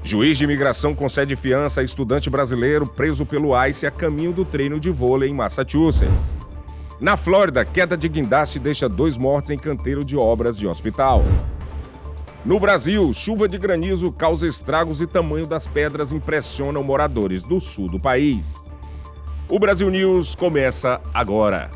Juiz de imigração concede fiança a estudante brasileiro preso pelo ICE a caminho do treino de vôlei em Massachusetts. Na Flórida, queda de guindaste deixa 2 mortos em canteiro de obras de hospital. No Brasil, chuva de granizo causa estragos e tamanho das pedras impressionam moradores do sul do país. O Brasil News começa agora.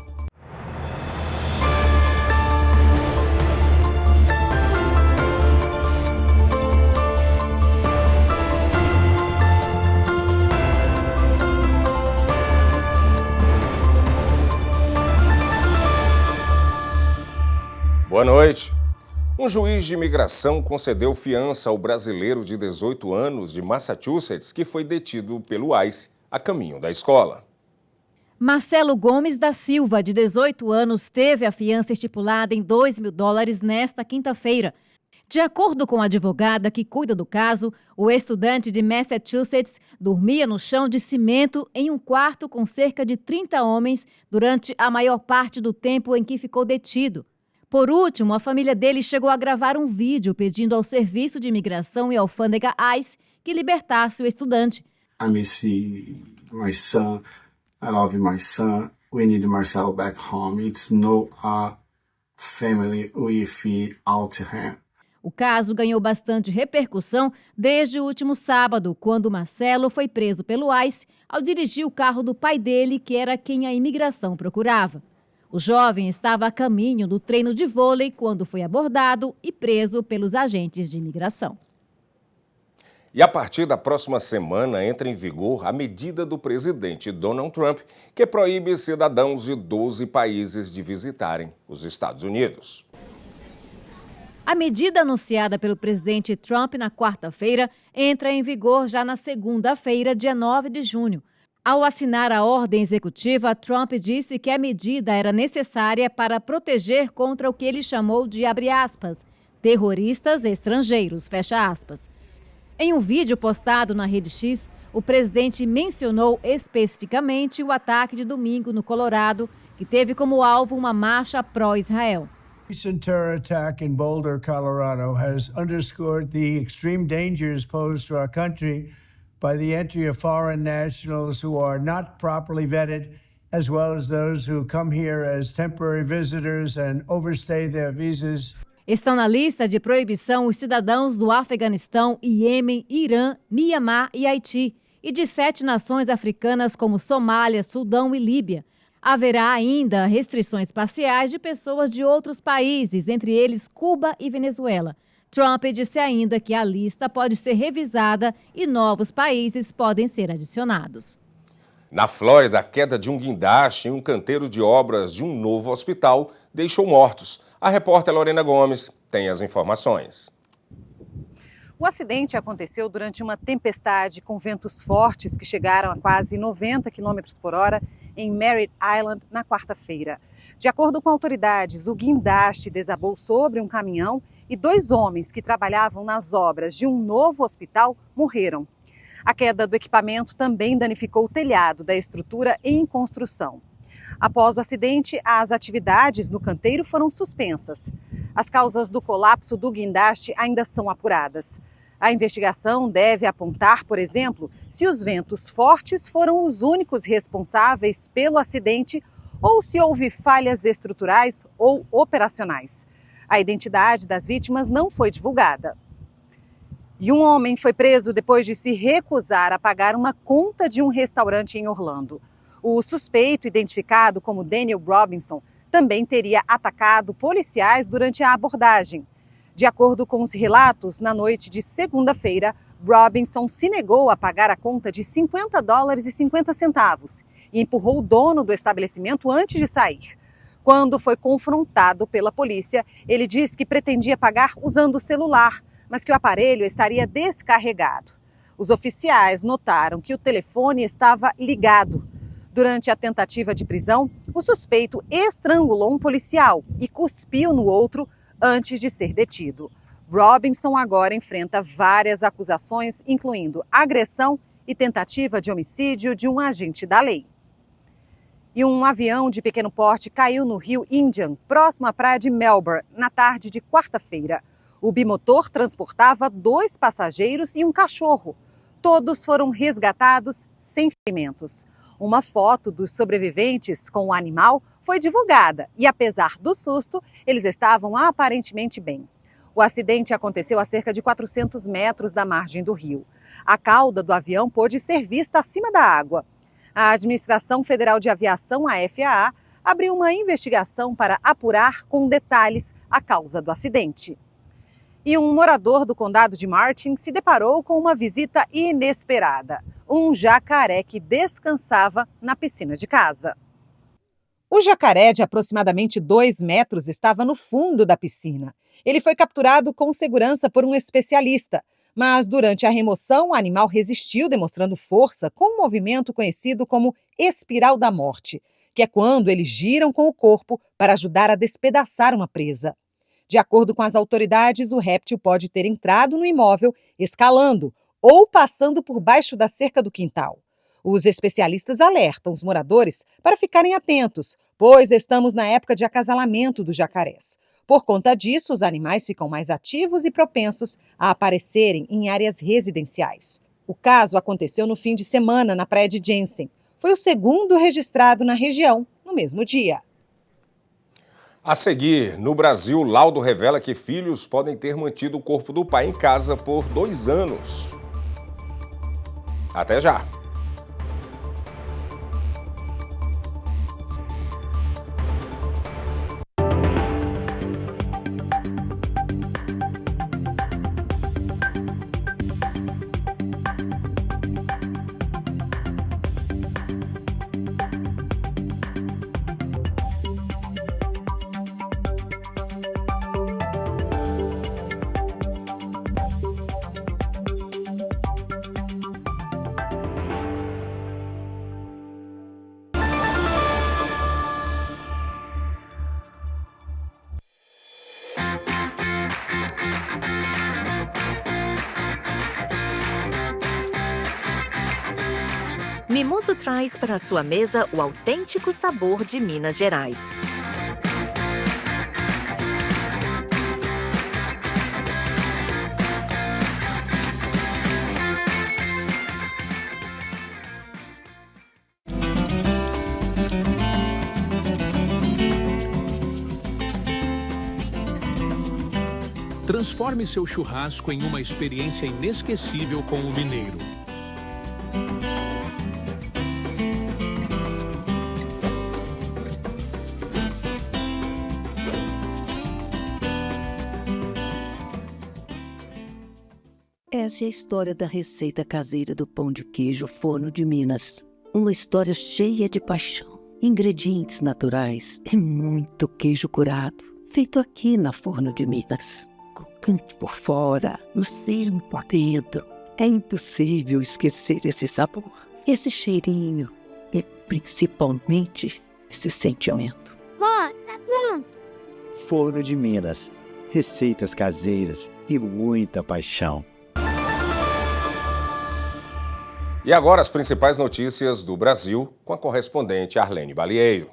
Boa noite. Um juiz de imigração concedeu fiança ao brasileiro de 18 anos de Massachusetts que foi detido pelo ICE a caminho da escola. Marcelo Gomes da Silva, de 18 anos, teve a fiança estipulada em $2.000 nesta quinta-feira. De acordo com a advogada que cuida do caso, o estudante de Massachusetts dormia no chão de cimento em um quarto com cerca de 30 homens durante a maior parte do tempo em que ficou detido. Por último, a família dele chegou a gravar um vídeo pedindo ao Serviço de Imigração e Alfândega ICE que libertasse o estudante. I miss my son. I love my son. We need Marcelo back home. It's no family without him. O caso ganhou bastante repercussão desde o último sábado, quando Marcelo foi preso pelo ICE ao dirigir o carro do pai dele, que era quem a imigração procurava. O jovem estava a caminho do treino de vôlei quando foi abordado e preso pelos agentes de imigração. E a partir da próxima semana entra em vigor a medida do presidente Donald Trump, que proíbe cidadãos de 12 países de visitarem os Estados Unidos. A medida anunciada pelo presidente Trump na quarta-feira entra em vigor já na segunda-feira, dia 9 de junho. Ao assinar a ordem executiva, Trump disse que a medida era necessária para proteger contra o que ele chamou de, abre aspas, terroristas estrangeiros, fecha aspas. Em um vídeo postado na Rede X, o presidente mencionou especificamente o ataque de domingo no Colorado, que teve como alvo uma marcha pró-Israel. Recent terror attack in Boulder, Colorado has underscored the extreme dangers posed to our country by the entry of foreign nationals who are not properly vetted, as well as those who come here as temporary visitors and overstay their visas. Estão na lista de proibição os cidadãos do Afeganistão, Iêmen, Irã, Mianmar e Haiti, e de 7 nações africanas como Somália, Sudão e Líbia. Haverá ainda restrições parciais de pessoas de outros países, entre eles Cuba e Venezuela. Trump disse ainda que a lista pode ser revisada e novos países podem ser adicionados. Na Flórida, a queda de um guindaste em um canteiro de obras de um novo hospital deixou mortos. A repórter Lorena Gomes tem as informações. O acidente aconteceu durante uma tempestade com ventos fortes que chegaram a quase 90 km por hora em Merritt Island na quarta-feira. De acordo com autoridades, o guindaste desabou sobre um caminhão e 2 homens que trabalhavam nas obras de um novo hospital morreram. A queda do equipamento também danificou o telhado da estrutura em construção. Após o acidente, as atividades no canteiro foram suspensas. As causas do colapso do guindaste ainda são apuradas. A investigação deve apontar, por exemplo, se os ventos fortes foram os únicos responsáveis pelo acidente ou se houve falhas estruturais ou operacionais. A identidade das vítimas não foi divulgada. E um homem foi preso depois de se recusar a pagar uma conta de um restaurante em Orlando. O suspeito, identificado como Daniel Robinson, também teria atacado policiais durante a abordagem. De acordo com os relatos, na noite de segunda-feira, Robinson se negou a pagar a conta de $50,50 e empurrou o dono do estabelecimento antes de sair. Quando foi confrontado pela polícia, ele disse que pretendia pagar usando o celular, mas que o aparelho estaria descarregado. Os oficiais notaram que o telefone estava ligado. Durante a tentativa de prisão, o suspeito estrangulou um policial e cuspiu no outro antes de ser detido. Robinson agora enfrenta várias acusações, incluindo agressão e tentativa de homicídio de um agente da lei. E um avião de pequeno porte caiu no rio Indian, próximo à praia de Melbourne, na tarde de quarta-feira. O bimotor transportava 2 passageiros e um cachorro. Todos foram resgatados sem ferimentos. Uma foto dos sobreviventes com o animal foi divulgada e, apesar do susto, eles estavam aparentemente bem. O acidente aconteceu a cerca de 400 metros da margem do rio. A cauda do avião pôde ser vista acima da água. A Administração Federal de Aviação, a FAA, abriu uma investigação para apurar com detalhes a causa do acidente. E um morador do condado de Martin se deparou com uma visita inesperada. Um jacaré que descansava na piscina de casa. O jacaré, de aproximadamente 2 metros, estava no fundo da piscina. Ele foi capturado com segurança por um especialista, mas durante a remoção o animal resistiu, demonstrando força com um movimento conhecido como espiral da morte, que é quando eles giram com o corpo para ajudar a despedaçar uma presa. De acordo com as autoridades, o réptil pode ter entrado no imóvel escalando ou passando por baixo da cerca do quintal. Os especialistas alertam os moradores para ficarem atentos, pois estamos na época de acasalamento dos jacarés. Por conta disso, os animais ficam mais ativos e propensos a aparecerem em áreas residenciais. O caso aconteceu no fim de semana na praia de Jensen. Foi o segundo registrado na região no mesmo dia. A seguir, no Brasil, laudo revela que filhos podem ter mantido o corpo do pai em casa por 2 anos. Até já! Mimoso traz para sua mesa o autêntico sabor de Minas Gerais. Transforme seu churrasco em uma experiência inesquecível com o mineiro. Essa é a história da receita caseira do pão de queijo Forno de Minas. Uma história cheia de paixão, ingredientes naturais e muito queijo curado, feito aqui na Forno de Minas. Crocante por fora, macio por dentro. É impossível esquecer esse sabor, esse cheirinho e principalmente esse sentimento. Vó, tá pronto! Forno de Minas, receitas caseiras e muita paixão. E agora as principais notícias do Brasil com a correspondente Arlene Balieiro.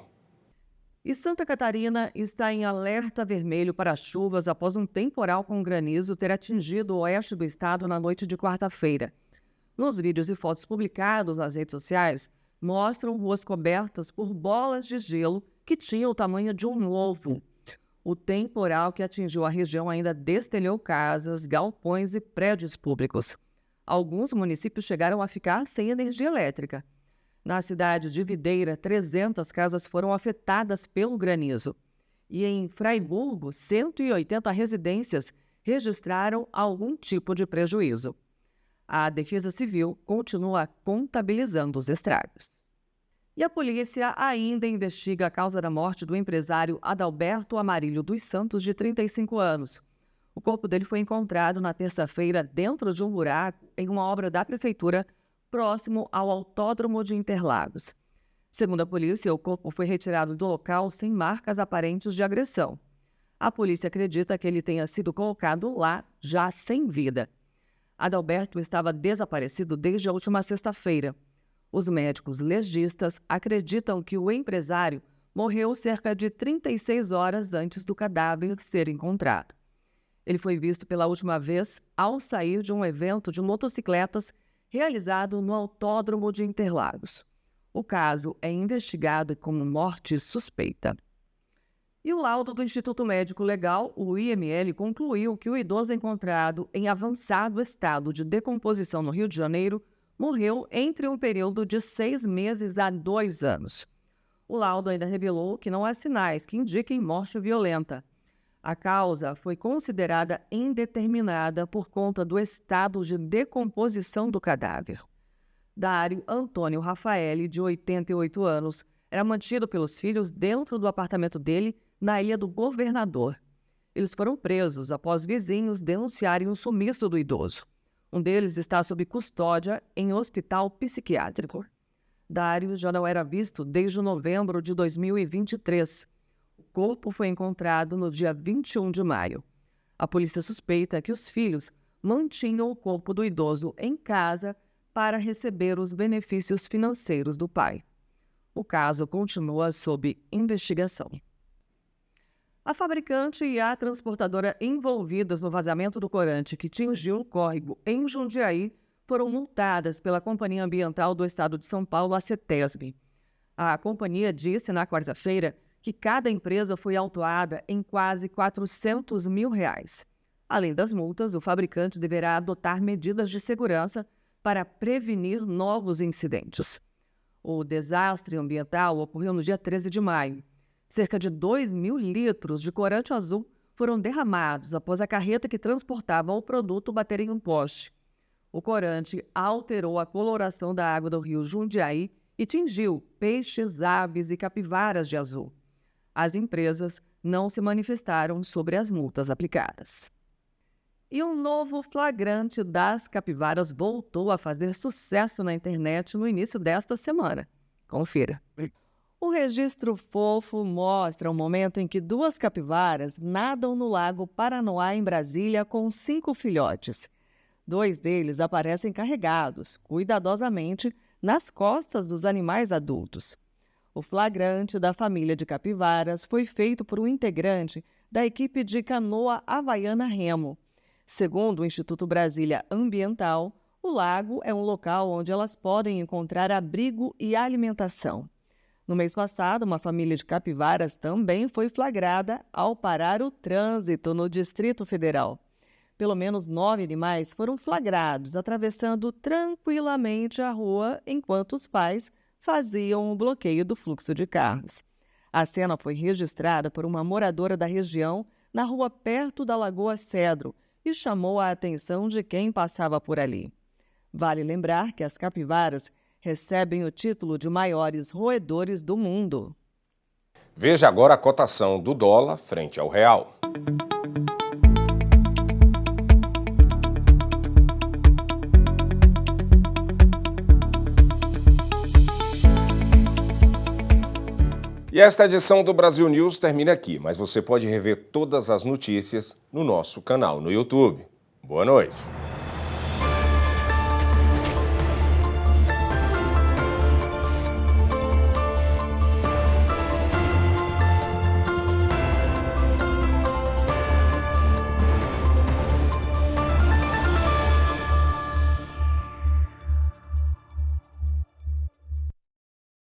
E Santa Catarina está em alerta vermelho para chuvas após um temporal com granizo ter atingido o oeste do estado na noite de quarta-feira. Nos vídeos e fotos publicados nas redes sociais, mostram ruas cobertas por bolas de gelo que tinham o tamanho de um ovo. O temporal que atingiu a região ainda destelhou casas, galpões e prédios públicos. Alguns municípios chegaram a ficar sem energia elétrica. Na cidade de Videira, 300 casas foram afetadas pelo granizo. E em Fraiburgo, 180 residências registraram algum tipo de prejuízo. A Defesa Civil continua contabilizando os estragos. E a polícia ainda investiga a causa da morte do empresário Adalberto Amarílio dos Santos, de 35 anos. O corpo dele foi encontrado na terça-feira dentro de um buraco em uma obra da prefeitura próximo ao Autódromo de Interlagos. Segundo a polícia, o corpo foi retirado do local sem marcas aparentes de agressão. A polícia acredita que ele tenha sido colocado lá já sem vida. Adalberto estava desaparecido desde a última sexta-feira. Os médicos legistas acreditam que o empresário morreu cerca de 36 horas antes do cadáver ser encontrado. Ele foi visto pela última vez ao sair de um evento de motocicletas realizado no Autódromo de Interlagos. O caso é investigado como morte suspeita. E o laudo do Instituto Médico Legal, o IML, concluiu que o idoso encontrado em avançado estado de decomposição no Rio de Janeiro morreu entre um período de 6 meses a 2 anos. O laudo ainda revelou que não há sinais que indiquem morte violenta. A causa foi considerada indeterminada por conta do estado de decomposição do cadáver. Dário Antônio Rafaeli, de 88 anos, era mantido pelos filhos dentro do apartamento dele na Ilha do Governador. Eles foram presos após vizinhos denunciarem o sumiço do idoso. Um deles está sob custódia em hospital psiquiátrico. Dário já não era visto desde novembro de 2023. O corpo foi encontrado no dia 21 de maio. A polícia suspeita que os filhos mantinham o corpo do idoso em casa para receber os benefícios financeiros do pai. O caso continua sob investigação. A fabricante e a transportadora envolvidas no vazamento do corante que atingiu um córrego em Jundiaí foram multadas pela Companhia Ambiental do Estado de São Paulo, a CETESB. A companhia disse na quarta-feira que cada empresa foi autuada em quase R$400 mil. Além das multas, o fabricante deverá adotar medidas de segurança para prevenir novos incidentes. O desastre ambiental ocorreu no dia 13 de maio. Cerca de 2.000 litros de corante azul foram derramados após a carreta que transportava o produto bater em um poste. O corante alterou a coloração da água do rio Jundiaí e tingiu peixes, aves e capivaras de azul. As empresas não se manifestaram sobre as multas aplicadas. E um novo flagrante das capivaras voltou a fazer sucesso na internet no início desta semana. Confira. O registro fofo mostra o momento em que 2 capivaras nadam no Lago Paranoá, em Brasília, com 5 filhotes. 2 deles aparecem carregados, cuidadosamente, nas costas dos animais adultos. O flagrante da família de capivaras foi feito por um integrante da equipe de canoa havaiana Remo. Segundo o Instituto Brasília Ambiental, o lago é um local onde elas podem encontrar abrigo e alimentação. No mês passado, uma família de capivaras também foi flagrada ao parar o trânsito no Distrito Federal. Pelo menos 9 animais foram flagrados atravessando tranquilamente a rua enquanto os pais faziam o bloqueio do fluxo de carros. A cena foi registrada por uma moradora da região na rua perto da Lagoa Cedro e chamou a atenção de quem passava por ali. Vale lembrar que as capivaras recebem o título de maiores roedores do mundo. Veja agora a cotação do dólar frente ao real. E esta edição do Brasil News termina aqui, mas você pode rever todas as notícias no nosso canal no YouTube. Boa noite.